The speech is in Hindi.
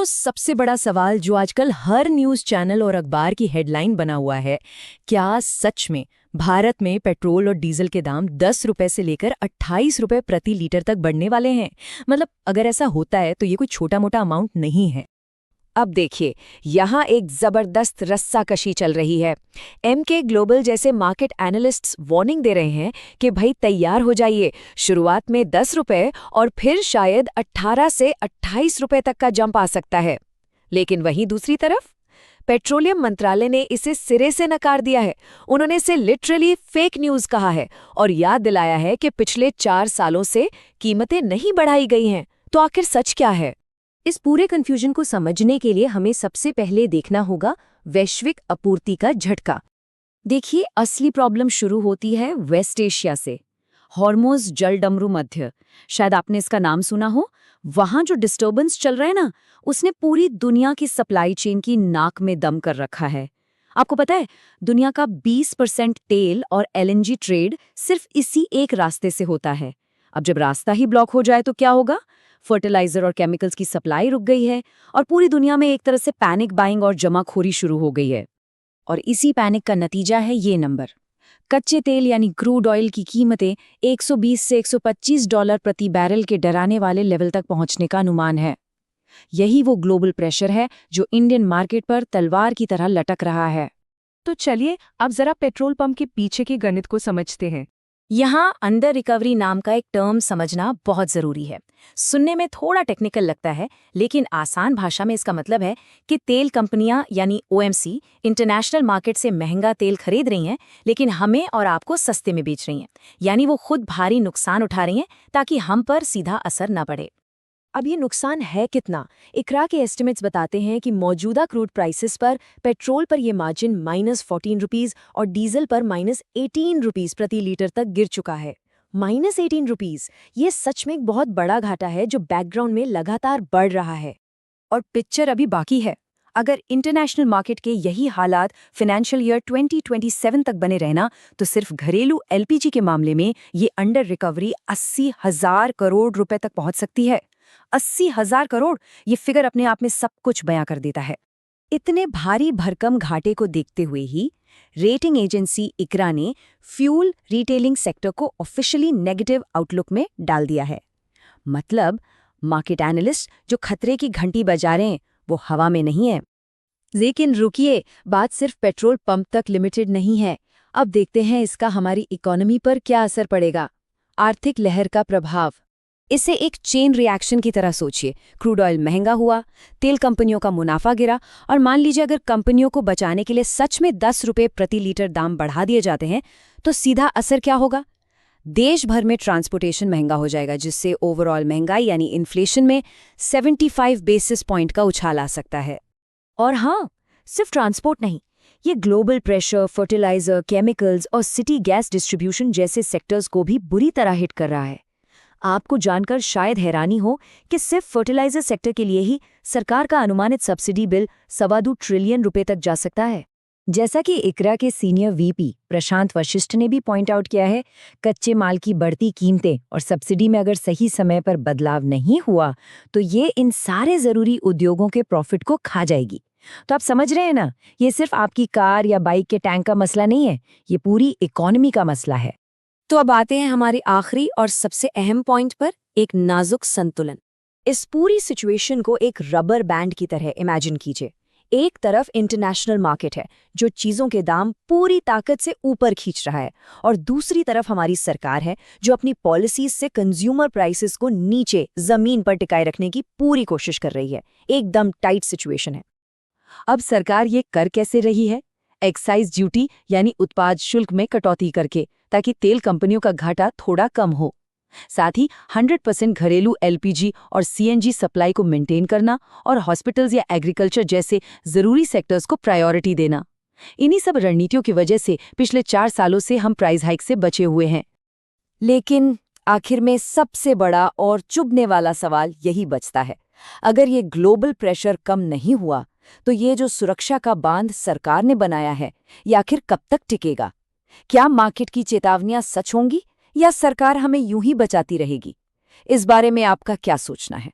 तो सबसे बड़ा सवाल जो आजकल हर न्यूज़ चैनल और अखबार की हेडलाइन बना हुआ है, क्या सच में भारत में पेट्रोल और डीजल के दाम 10 रुपए से लेकर 28 रुपए प्रति लीटर तक बढ़ने वाले हैं? मतलब अगर ऐसा होता है तो ये कोई छोटा मोटा अमाउंट नहीं है। अब देखिए, यहाँ एक जबरदस्त रस्साकशी चल रही है। एमके ग्लोबल जैसे मार्केट एनालिस्ट्स वार्निंग दे रहे हैं कि भाई तैयार हो जाइए, शुरुआत में 10 रुपए और फिर शायद 18 से 28 रुपए तक का जंप आ सकता है। लेकिन वहीं दूसरी तरफ पेट्रोलियम मंत्रालय ने इसे सिरे से नकार दिया है। उन्होंने इसे लिटरली फेक न्यूज़ कहा है और याद दिलाया है कि पिछले 4 सालों से कीमतें नहीं बढ़ाई गई हैं। तो आखिर सच क्या है? इस पूरे कन्फ्यूजन को समझने के लिए हमें सबसे पहले देखना होगा वैश्विक आपूर्ति का झटका। देखिए, असली प्रॉब्लम शुरू होती है वेस्ट एशिया से। हॉर्मोज जलडमरू मध्य, शायद आपने इसका नाम सुना हो। वहां जो डिस्टर्बेंस चल रहा है ना, उसने पूरी दुनिया की सप्लाई चेन की नाक में दम कर रखा है। आपको पता है, दुनिया का 20% तेल और एलएनजी ट्रेड सिर्फ इसी एक रास्ते से होता है। अब जब रास्ता ही ब्लॉक हो जाए तो क्या होगा? फर्टिलाइजर और केमिकल्स की सप्लाई रुक गई है और पूरी दुनिया में एक तरह से पैनिक बाइंग और जमाखोरी शुरू हो गई है। और इसी पैनिक का नतीजा है ये नंबर। कच्चे तेल यानी क्रूड ऑयल की कीमतें 120 से 125 डॉलर प्रति बैरल के डराने वाले लेवल तक पहुंचने का अनुमान है। यही वो ग्लोबल प्रेशर है जो इंडियन मार्केट पर तलवार की तरह लटक रहा है। तो चलिए अब जरा पेट्रोल पंप के पीछे के गणित को समझते हैं। यहाँ अंडर रिकवरी नाम का एक टर्म समझना बहुत ज़रूरी है। सुनने में थोड़ा टेक्निकल लगता है, लेकिन आसान भाषा में इसका मतलब है कि तेल कंपनियां यानी ओएमसी इंटरनेशनल मार्केट से महंगा तेल खरीद रही हैं, लेकिन हमें और आपको सस्ते में बेच रही हैं। यानी वो खुद भारी नुकसान उठा रही हैं ताकि हम पर सीधा असर न पड़े। अब ये नुकसान है कितना? इकरा के एस्टिमेट्स बताते हैं कि मौजूदा क्रूड प्राइसेस पर पेट्रोल पर ये मार्जिन -14 रुपीज़ और डीजल पर -18 रुपीज़ प्रति लीटर तक गिर चुका है। -18 रुपीज़, ये सच में एक बहुत बड़ा घाटा है जो बैकग्राउंड में लगातार बढ़ रहा है। और पिक्चर अभी बाकी है। अगर इंटरनेशनल मार्केट के यही हालात फाइनेंशियल ईयर 2027 तक बने रहना, तो सिर्फ घरेलू एलपीजी के मामले में ये अंडर रिकवरी 80,000 करोड़ रुपए तक पहुंच सकती है। 80,000 करोड़, ये फिगर अपने आप में सब कुछ बयां कर देता है। इतने भारी भरकम घाटे को देखते हुए ही रेटिंग एजेंसी इकरा ने फ्यूल रिटेलिंग सेक्टर को ऑफिशियली नेगेटिव आउटलुक में डाल दिया है। मतलब मार्केट एनालिस्ट जो खतरे की घंटी बजा रहे हैं, वो हवा में नहीं है। लेकिन रुकिए, बात सिर्फ पेट्रोल पंप तक लिमिटेड नहीं है। अब देखते हैं इसका हमारी इकोनॉमी पर क्या असर पड़ेगा। आर्थिक लहर का प्रभाव। इसे एक चेन रिएक्शन की तरह सोचिए। क्रूड ऑयल महंगा हुआ, तेल कंपनियों का मुनाफा गिरा, और मान लीजिए अगर कंपनियों को बचाने के लिए सच में 10 रुपए प्रति लीटर दाम बढ़ा दिए जाते हैं, तो सीधा असर क्या होगा? देश भर में ट्रांसपोर्टेशन महंगा हो जाएगा, जिससे ओवरऑल महंगाई यानी इन्फ्लेशन में 75 बेसिस पॉइंट का उछाल आ सकता है। और हाँ, सिर्फ ट्रांसपोर्ट नहीं, ये ग्लोबल प्रेशर, फर्टिलाइजर, केमिकल्स और सिटी गैस डिस्ट्रीब्यूशन जैसे सेक्टर्स को भी बुरी तरह हिट कर रहा है। आपको जानकर शायद हैरानी हो कि सिर्फ फर्टिलाइजर सेक्टर के लिए ही सरकार का अनुमानित सब्सिडी बिल 2.25 ट्रिलियन रुपए तक जा सकता है। जैसा कि इकरा के सीनियर वीपी प्रशांत वशिष्ठ ने भी पॉइंट आउट किया है, कच्चे माल की बढ़ती कीमतें और सब्सिडी में अगर सही समय पर बदलाव नहीं हुआ, तो ये इन सारे जरूरी उद्योगों के प्रॉफिट को खा जाएगी। तो आप समझ रहे हैं ना, ये सिर्फ आपकी कार या बाइक के टैंक का मसला नहीं है, ये पूरी इकोनॉमी का मसला है। तो अब आते हैं हमारे आखिरी और सबसे अहम पॉइंट पर, एक नाजुक संतुलन। इस पूरी सिचुएशन को एक रबर बैंड की तरह इमेजिन कीजिए। एक तरफ इंटरनेशनल मार्केट है जो चीजों के दाम पूरी ताकत से ऊपर खींच रहा है, और दूसरी तरफ हमारी सरकार है जो अपनी पॉलिसीज से कंज्यूमर प्राइसेस को नीचे जमीन पर टिकाए रखने की पूरी कोशिश कर रही है। एकदम टाइट सिचुएशन है। अब सरकार ये कर कैसे रही है? एक्साइज ड्यूटी यानी उत्पाद शुल्क में कटौती करके, ताकि तेल कंपनियों का घाटा थोड़ा कम हो। साथ ही 100% घरेलू एलपीजी और सीएनजी सप्लाई को मेंटेन करना, और हॉस्पिटल्स या एग्रीकल्चर जैसे जरूरी सेक्टर्स को प्रायोरिटी देना। इन्हीं सब रणनीतियों की वजह से पिछले 4 सालों से हम प्राइस हाइक से बचे हुए हैं। लेकिन आखिर में सबसे बड़ा और चुभने वाला सवाल यही बचता है। अगर ये ग्लोबल प्रेशर कम नहीं हुआ, तो ये जो सुरक्षा का बांध सरकार ने बनाया है, ये आखिर कब तक टिकेगा? क्या मार्केट की चेतावनियां सच होंगी, या सरकार हमें यूं ही बचाती रहेगी? इस बारे में आपका क्या सोचना है?